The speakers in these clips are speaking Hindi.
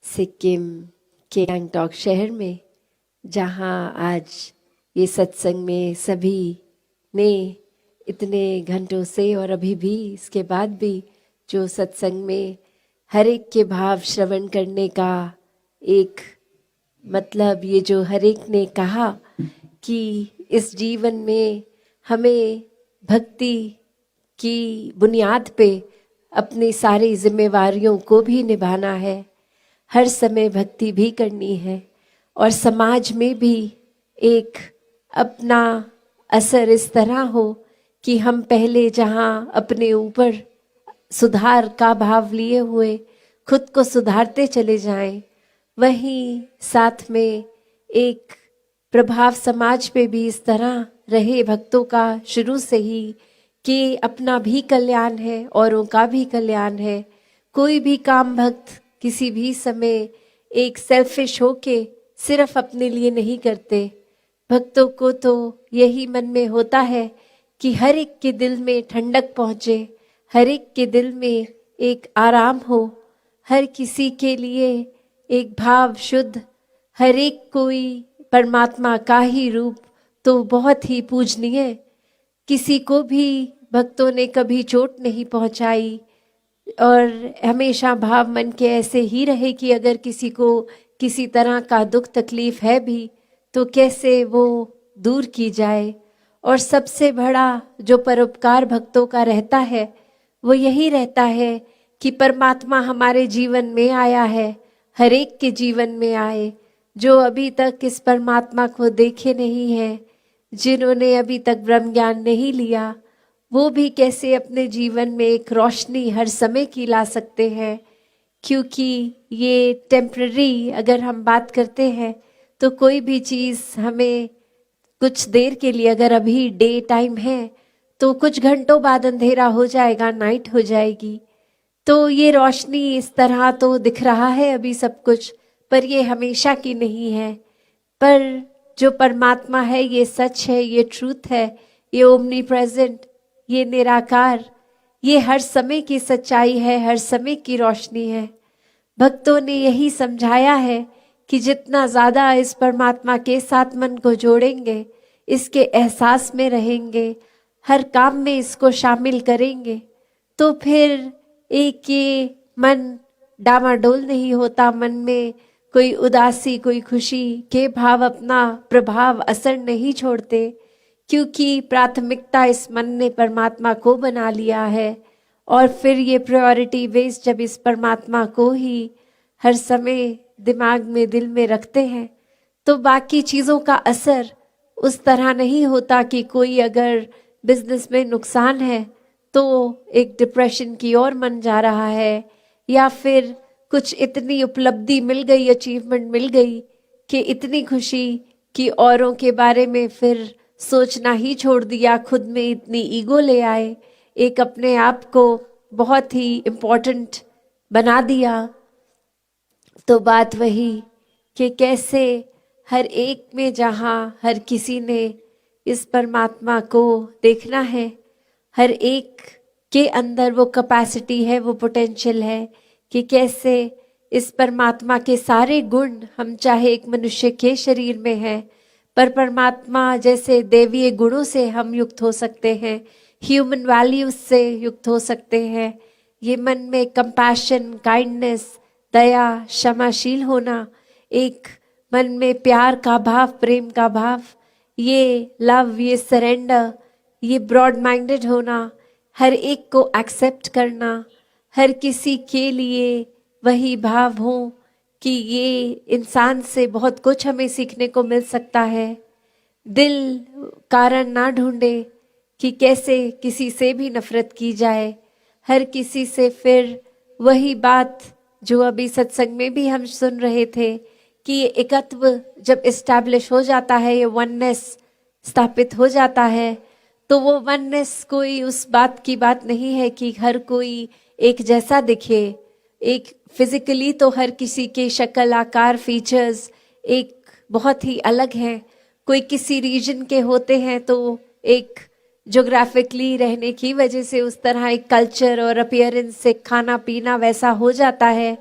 सिक्किम के गैंगटॉक शहर में, जहाँ आज ये सत्संग में सभी ने इतने घंटों से और अभी भी इसके बाद भी जो सत्संग में हर एक के भाव श्रवण करने का एक मतलब, ये जो हर एक ने कहा कि इस जीवन में हमें भक्ति की बुनियाद पे अपनी सारी जिम्मेवारियों को भी निभाना है, हर समय भक्ति भी करनी है और समाज में भी एक अपना असर इस तरह हो कि हम पहले जहाँ अपने ऊपर सुधार का भाव लिए हुए खुद को सुधारते चले जाएं, वहीं साथ में एक प्रभाव समाज पे भी इस तरह रहे भक्तों का शुरू से ही कि अपना भी कल्याण है, औरों का भी कल्याण है। कोई भी काम भक्त किसी भी समय एक सेल्फिश होके सिर्फ अपने लिए नहीं करते। भक्तों को तो यही मन में होता है कि हर एक के दिल में ठंडक पहुँचे, हर एक के दिल में एक आराम हो, हर किसी के लिए एक भाव शुद्ध, हर एक कोई परमात्मा का ही रूप तो बहुत ही पूजनीय। किसी को भी भक्तों ने कभी चोट नहीं पहुंचाई और हमेशा भाव मन के ऐसे ही रहे कि अगर किसी को किसी तरह का दुख तकलीफ है भी तो कैसे वो दूर की जाए। और सबसे बड़ा जो परोपकार भक्तों का रहता है वो यही रहता है कि परमात्मा हमारे जीवन में आया है, हर एक के जीवन में आए। जो अभी तक इस परमात्मा को देखे नहीं है, जिन्होंने अभी तक ब्रह्म ज्ञान नहीं लिया, वो भी कैसे अपने जीवन में एक रोशनी हर समय की ला सकते हैं। क्योंकि ये टेम्पररी अगर हम बात करते हैं तो कोई भी चीज़ हमें कुछ देर के लिए, अगर अभी डे टाइम है तो कुछ घंटों बाद अंधेरा हो जाएगा, नाइट हो जाएगी। तो ये रोशनी इस तरह तो दिख रहा है अभी सब कुछ, पर ये हमेशा की नहीं है। पर जो परमात्मा है ये सच है, ये ट्रूथ है, ये ओमनी प्रेजेंट, ये निराकार, ये हर समय की सच्चाई है, हर समय की रोशनी है। भक्तों ने यही समझाया है कि जितना ज़्यादा इस परमात्मा के साथ मन को जोड़ेंगे, इसके एहसास में रहेंगे, हर काम में इसको शामिल करेंगे, तो फिर एक ये मन डामाडोल नहीं होता, मन में कोई उदासी कोई खुशी के भाव अपना प्रभाव असर नहीं छोड़ते। क्योंकि प्राथमिकता इस मन ने परमात्मा को बना लिया है और फिर ये प्रायोरिटी बेस जब इस परमात्मा को ही हर समय दिमाग में दिल में रखते हैं तो बाकी चीज़ों का असर उस तरह नहीं होता कि कोई अगर बिजनेस में नुकसान है तो एक डिप्रेशन की ओर मन जा रहा है, या फिर कुछ इतनी उपलब्धि मिल गई, अचीवमेंट मिल गई कि इतनी खुशी कि औरों के बारे में फिर सोचना ही छोड़ दिया, खुद में इतनी ईगो ले आए, एक अपने आप को बहुत ही इम्पोर्टेंट बना दिया। तो बात वही कि कैसे हर एक में जहाँ हर किसी ने इस परमात्मा को देखना है, हर एक के अंदर वो कैपेसिटी है, वो पोटेंशियल है कि कैसे इस परमात्मा के सारे गुण, हम चाहे एक मनुष्य के शरीर में हैं पर परमात्मा जैसे दैवीय गुणों से हम युक्त हो सकते हैं, ह्यूमन वैल्यूज से युक्त हो सकते हैं। ये मन में कंपैशन, काइंडनेस, दया, क्षमाशील होना, एक मन में प्यार का भाव, प्रेम का भाव, ये लव, ये सरेंडर, ये ब्रॉड माइंडेड होना, हर एक को एक्सेप्ट करना, हर किसी के लिए वही भाव हो कि ये इंसान से बहुत कुछ हमें सीखने को मिल सकता है। दिल कारण ना ढूंढे कि कैसे किसी से भी नफरत की जाए, हर किसी से फिर वही बात जो अभी सत्संग में भी हम सुन रहे थे कि ये एकत्व जब इस्टेब्लिश हो जाता है, ये वननेस स्थापित हो जाता है, तो वो वननेस कोई उस बात की बात नहीं है कि हर कोई एक जैसा दिखे। एक फिजिकली तो हर किसी के शक्ल, आकार, फीचर्स एक बहुत ही अलग हैं। कोई किसी रीजन के होते हैं तो एक ज्योग्राफिकली रहने की वजह से उस तरह एक कल्चर और अपीयरेंस से खाना पीना वैसा हो जाता है,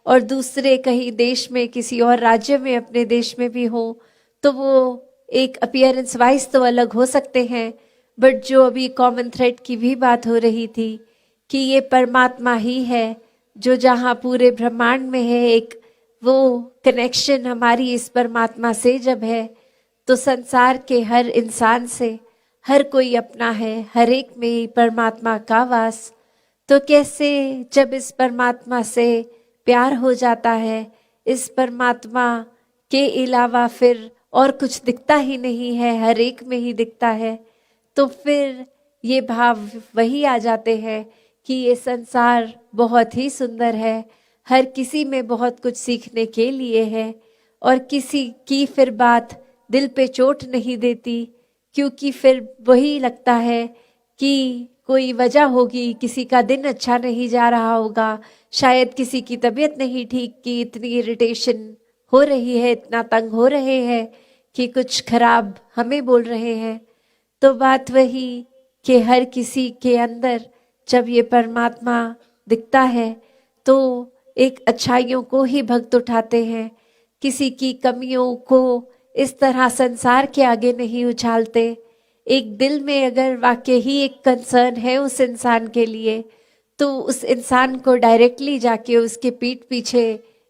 और दूसरे कहीं देश में, किसी और राज्य में, अपने देश में भी हो, तो वो एक अपीयरेंस वाइज तो अलग हो सकते हैं, बट जो अभी कॉमन थ्रेड की भी बात हो रही थी कि ये परमात्मा ही है जो जहाँ पूरे ब्रह्मांड में है, एक वो कनेक्शन हमारी इस परमात्मा से जब है, तो संसार के हर इंसान से हर कोई अपना है, हर एक में ही परमात्मा का वास। तो कैसे जब इस परमात्मा से प्यार हो जाता है, इस परमात्मा के अलावा फिर और कुछ दिखता ही नहीं है, हर एक में ही दिखता है, तो फिर ये भाव वही आ जाते हैं कि ये संसार बहुत ही सुंदर है, हर किसी में बहुत कुछ सीखने के लिए है, और किसी की फिर बात दिल पे चोट नहीं देती, क्योंकि फिर वही लगता है कि कोई वजह होगी, किसी का दिन अच्छा नहीं जा रहा होगा, शायद किसी की तबीयत नहीं ठीक की, इतनी इरिटेशन हो रही है, इतना तंग हो रहे हैं कि कुछ खराब हमें बोल रहे हैं। तो बात वही कि हर किसी के अंदर जब ये परमात्मा दिखता है तो एक अच्छाइयों को ही भक्त उठाते हैं, किसी की कमियों को इस तरह संसार के आगे नहीं उछालते। एक दिल में अगर वाकई ही एक कंसर्न है उस इंसान के लिए, तो उस इंसान को डायरेक्टली जाके उसके पीठ पीछे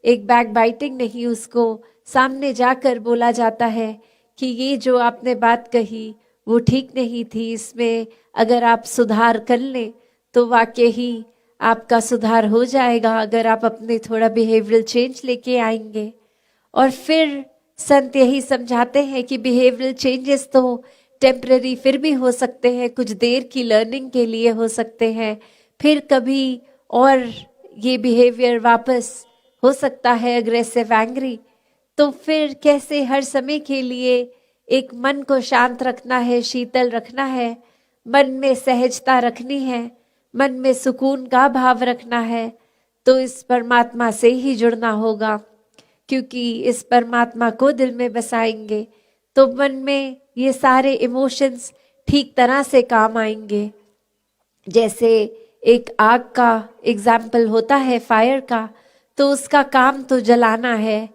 एक बैक बाइटिंग नहीं, उसको सामने जाकर बोला जाता है कि ये जो आपने बात कही वो ठीक नहीं थी, इसमें अगर आप सुधार कर लें तो वाकई ही आपका सुधार हो जाएगा, अगर आप अपने थोड़ा बिहेवियरल चेंज लेके आएंगे। और फिर संत यही समझाते हैं कि बिहेवियरल चेंजेस तो टेम्पररी फिर भी हो सकते हैं, कुछ देर की लर्निंग के लिए हो सकते हैं, फिर कभी और ये बिहेवियर वापस हो सकता है अग्रेसिव, एंग्री। तो फिर कैसे हर समय के लिए एक मन को शांत रखना है, शीतल रखना है, मन में सहजता रखनी है, मन में सुकून का भाव रखना है, तो इस परमात्मा से ही जुड़ना होगा, क्योंकि इस परमात्मा को दिल में बसाएंगे तो मन में ये सारे इमोशंस ठीक तरह से काम आएंगे। जैसे एक आग का एग्जाम्पल होता है फायर का, तो उसका काम तो जलाना है,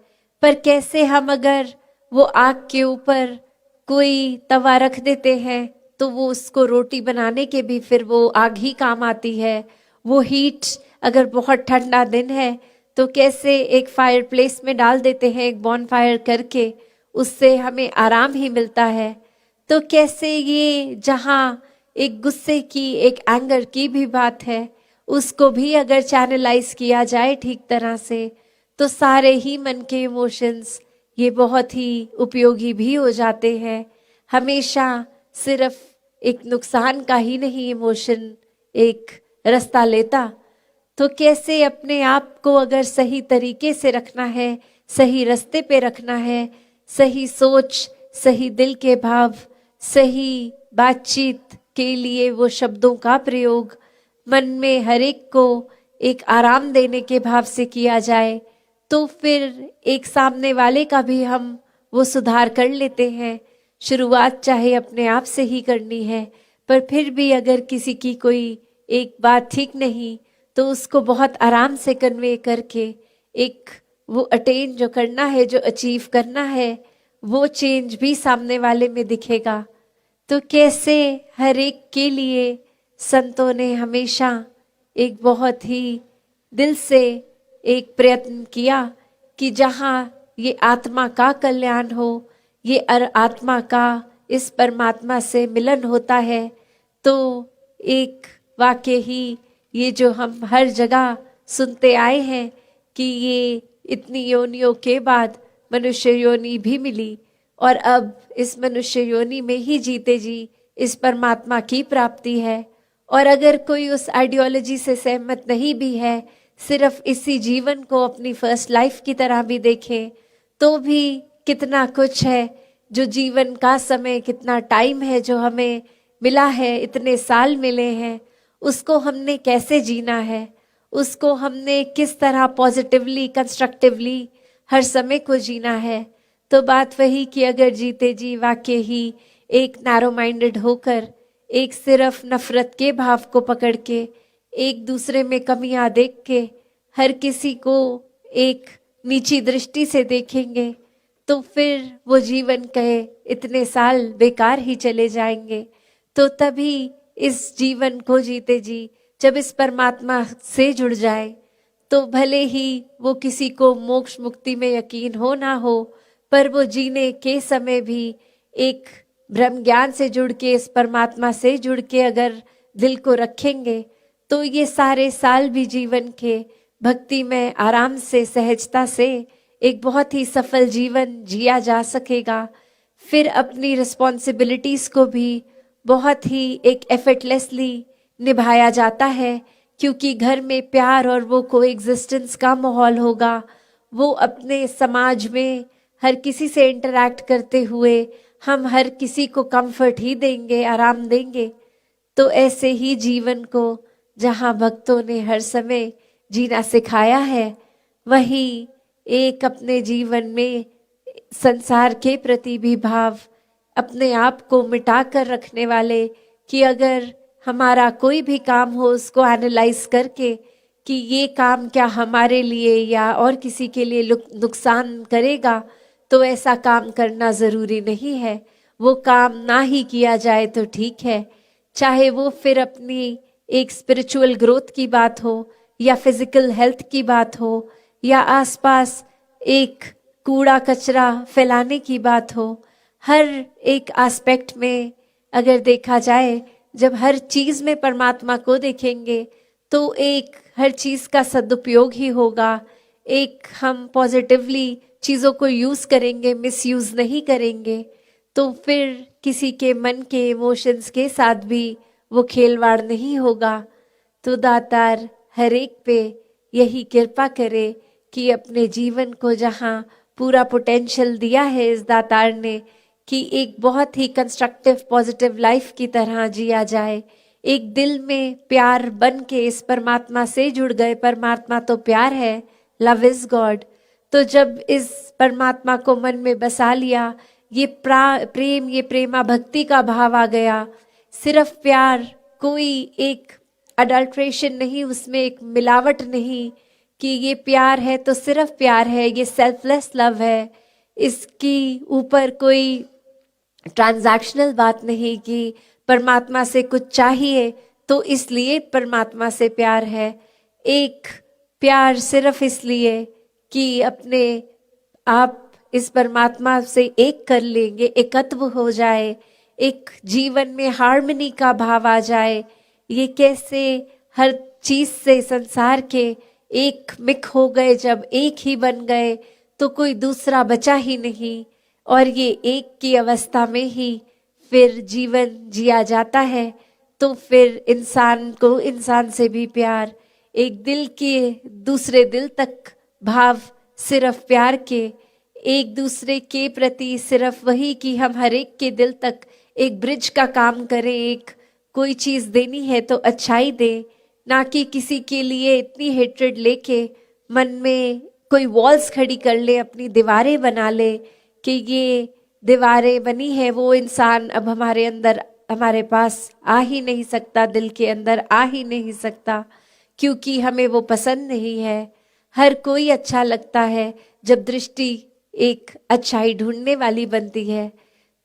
पर कैसे हम अगर वो आग के ऊपर कोई तवा रख देते हैं तो वो उसको रोटी बनाने के भी फिर वो आग ही काम आती है। वो हीट अगर बहुत ठंडा दिन है तो कैसे एक फायर प्लेस में डाल देते हैं, एक बॉन फायर करके, उससे हमें आराम ही मिलता है। तो कैसे ये जहाँ एक गुस्से की, एक एंगर की भी बात है, उसको भी अगर चैनलाइज किया जाए ठीक तरह से तो सारे ही मन के इमोशंस ये बहुत ही उपयोगी भी हो जाते हैं। हमेशा सिर्फ एक नुकसान का ही नहीं इमोशन एक रास्ता लेता, तो कैसे अपने आप को अगर सही तरीके से रखना है, सही रास्ते पे रखना है, सही सोच, सही दिल के भाव, सही बातचीत के लिए वो शब्दों का प्रयोग मन में हर एक को एक आराम देने के भाव से किया जाए, तो फिर एक सामने वाले का भी हम वो सुधार कर लेते हैं। शुरुआत चाहे अपने आप से ही करनी है, पर फिर भी अगर किसी की कोई एक बात ठीक नहीं तो उसको बहुत आराम से कन्वे करके एक वो अटेन जो करना है, जो अचीव करना है, वो चेंज भी सामने वाले में दिखेगा। तो कैसे हर एक के लिए संतों ने हमेशा एक बहुत ही दिल से एक प्रयत्न किया कि जहाँ ये आत्मा का कल्याण हो, ये आत्मा का इस परमात्मा से मिलन होता है, तो एक वाकई ही ये जो हम हर जगह सुनते आए हैं कि ये इतनी योनियों के बाद मनुष्य योनि भी मिली और अब इस मनुष्य योनि में ही जीते जी इस परमात्मा की प्राप्ति है। और अगर कोई उस आइडियोलॉजी से सहमत नहीं भी है, सिर्फ इसी जीवन को अपनी फर्स्ट लाइफ की तरह भी देखें, तो भी कितना कुछ है जो जीवन का समय, कितना टाइम है जो हमें मिला है, इतने साल मिले हैं, उसको हमने कैसे जीना है, उसको हमने किस तरह पॉजिटिवली, कंस्ट्रक्टिवली हर समय को जीना है। तो बात वही कि अगर जीते जी वाकई ही एक नैरो माइंडेड होकर, एक सिर्फ नफरत के भाव को पकड़ के, एक दूसरे में कमियां देख के, हर किसी को एक नीची दृष्टि से देखेंगे तो फिर वो जीवन के इतने साल बेकार ही चले जाएंगे। तो तभी इस जीवन को जीते जी जब इस परमात्मा से जुड़ जाए, तो भले ही वो किसी को मोक्ष मुक्ति में यकीन हो ना हो, पर वो जीने के समय भी एक ब्रह्म ज्ञान से जुड़ के, इस परमात्मा से जुड़ के अगर दिल को रखेंगे, तो ये सारे साल भी जीवन के भक्ति में आराम से, सहजता से एक बहुत ही सफल जीवन जिया जा सकेगा। फिर अपनी रिस्पॉन्सिबिलिटीज को भी बहुत ही एक एफर्टलेसली निभाया जाता है, क्योंकि घर में प्यार और वो कोएग्जिस्टेंस का माहौल होगा। वो अपने समाज में हर किसी से इंटरैक्ट करते हुए हम हर किसी को कंफर्ट ही देंगे, आराम देंगे। तो ऐसे ही जीवन को जहाँ भक्तों ने हर समय जीना सिखाया है, वही एक अपने जीवन में संसार के प्रति भी भाव अपने आप को मिटा कर रखने वाले, कि अगर हमारा कोई भी काम हो उसको एनालाइज करके कि ये काम क्या हमारे लिए या और किसी के लिए नुकसान करेगा, तो ऐसा काम करना ज़रूरी नहीं है। वो काम ना ही किया जाए तो ठीक है। चाहे वो फिर अपनी एक स्पिरिचुअल ग्रोथ की बात हो, या फिजिकल हेल्थ की बात हो, या आसपास एक कूड़ा कचरा फैलाने की बात हो, हर एक एस्पेक्ट में अगर देखा जाए, जब हर चीज में परमात्मा को देखेंगे तो एक हर चीज का सदुपयोग ही होगा। एक हम पॉजिटिवली चीजों को यूज करेंगे, मिसयूज नहीं करेंगे, तो फिर किसी के मन के इमोशंस के साथ भी वो खेलवाड़ नहीं होगा। तो दातार हर एक पे यही कृपा करे कि अपने जीवन को जहाँ पूरा पोटेंशियल दिया है इस दातार ने, कि एक बहुत ही कंस्ट्रक्टिव पॉजिटिव लाइफ की तरह जिया जाए। एक दिल में प्यार बन के इस परमात्मा से जुड़ गए। परमात्मा तो प्यार है, लव इज गॉड। तो जब इस परमात्मा को मन में बसा लिया, ये प्रेम, ये प्रेमा भक्ति का भाव आ गया। सिर्फ प्यार, कोई एक अडल्ट्रेशन नहीं, उसमें एक मिलावट नहीं कि ये प्यार है तो सिर्फ प्यार है, ये सेल्फलेस लव है। इसकी ऊपर कोई ट्रांजैक्शनल बात नहीं कि परमात्मा से कुछ चाहिए तो इसलिए परमात्मा से प्यार है। एक प्यार सिर्फ इसलिए कि अपने आप इस परमात्मा से एक कर लेंगे, एकत्व हो जाए, एक जीवन में हार्मनी का भाव आ जाए। ये कैसे हर चीज से संसार के एक मिक हो गए, जब एक ही बन गए तो कोई दूसरा बचा ही नहीं, और ये एक की अवस्था में ही फिर जीवन जिया जाता है। तो फिर इंसान को इंसान से भी प्यार, एक दिल के दूसरे दिल तक भाव सिर्फ प्यार के, एक दूसरे के प्रति सिर्फ वही कि हम हर एक के दिल तक एक ब्रिज का काम करें। एक कोई चीज देनी है तो अच्छाई दे, ना कि किसी के लिए इतनी हेट्रेड लेके मन में कोई वॉल्स खड़ी कर ले, अपनी दीवारें बना ले कि ये दीवारें बनी है, वो इंसान अब हमारे अंदर, हमारे पास आ ही नहीं सकता, दिल के अंदर आ ही नहीं सकता, क्योंकि हमें वो पसंद नहीं है। हर कोई अच्छा लगता है जब दृष्टि एक अच्छाई ढूंढने वाली बनती है।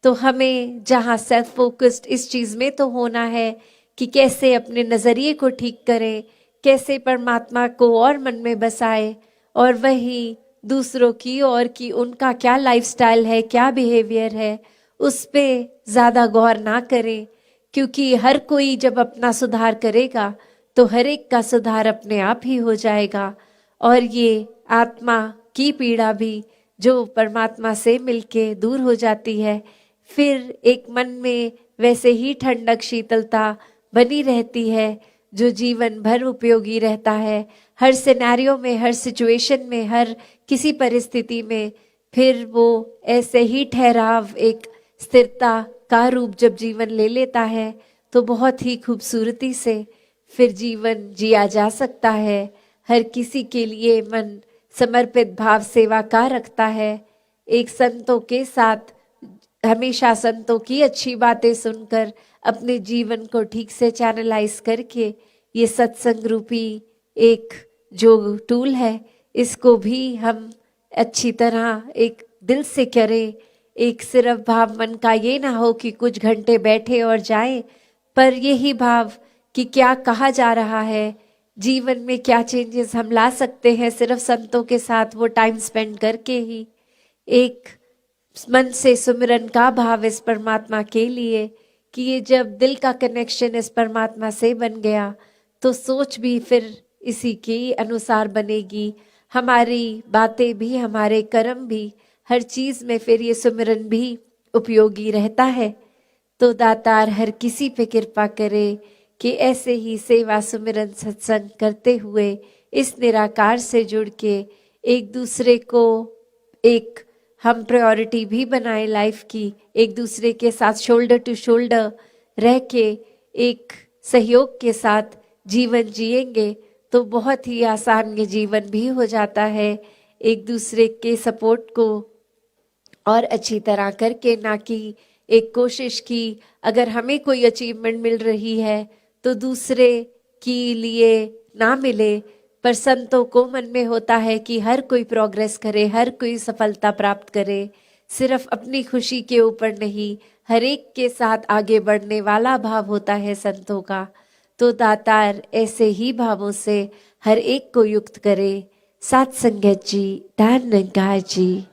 तो हमें जहाँ सेल्फ फोकस्ड इस चीज में तो होना है कि कैसे अपने नजरिए को ठीक करें, कैसे परमात्मा को और मन में बसाए, और वही दूसरों की और कि उनका क्या लाइफस्टाइल है, क्या बिहेवियर है, उस पे ज्यादा गौर ना करें। क्योंकि हर कोई जब अपना सुधार करेगा तो हर एक का सुधार अपने आप ही हो जाएगा, और ये आत्मा की पीड़ा भी जो परमात्मा से मिलके दूर हो जाती है, फिर एक मन में वैसे ही ठंडक शीतलता बनी रहती है जो जीवन भर उपयोगी रहता है। हर सिनेरियो में, हर सिचुएशन में, हर किसी परिस्थिति में फिर वो ऐसे ही ठहराव, एक स्थिरता का रूप जब जीवन ले लेता है तो बहुत ही खूबसूरती से फिर जीवन जिया जा सकता है। हर किसी के लिए मन समर्पित भाव सेवा का रखता है। एक संतों के साथ हमेशा संतों की अच्छी बातें सुनकर अपने जीवन को ठीक से चैनलाइज करके ये सत्संग रूपी एक जो टूल है इसको भी हम अच्छी तरह एक दिल से करें। एक सिर्फ भाव मन का ये ना हो कि कुछ घंटे बैठे और जाएं, पर यही भाव कि क्या कहा जा रहा है, जीवन में क्या चेंजेस हम ला सकते हैं सिर्फ संतों के साथ वो टाइम स्पेंड करके ही। एक मन से सुमिरन का भाव इस परमात्मा के लिए कि ये जब दिल का कनेक्शन इस परमात्मा से बन गया तो सोच भी फिर इसी के अनुसार बनेगी, हमारी बातें भी, हमारे कर्म भी, हर चीज में फिर ये सुमिरन भी उपयोगी रहता है। तो दातार हर किसी पे कृपा करे कि ऐसे ही सेवा सुमिरन सत्संग करते हुए इस निराकार से जुड़ के एक दूसरे को एक हम प्रायोरिटी भी बनाए लाइफ की, एक दूसरे के साथ शोल्डर टू शोल्डर रह के एक सहयोग के साथ जीवन जिएंगे तो बहुत ही आसान ये जीवन भी हो जाता है। एक दूसरे के सपोर्ट को और अच्छी तरह करके, ना कि एक कोशिश की अगर हमें कोई अचीवमेंट मिल रही है तो दूसरे के लिए ना मिले, पर संतों को मन में होता है कि हर कोई प्रोग्रेस करे, हर कोई सफलता प्राप्त करे, सिर्फ अपनी खुशी के ऊपर नहीं, हर एक के साथ आगे बढ़ने वाला भाव होता है संतों का। तो दातार ऐसे ही भावों से हर एक को युक्त करे। सात संगत जी, धन निरंकार जी।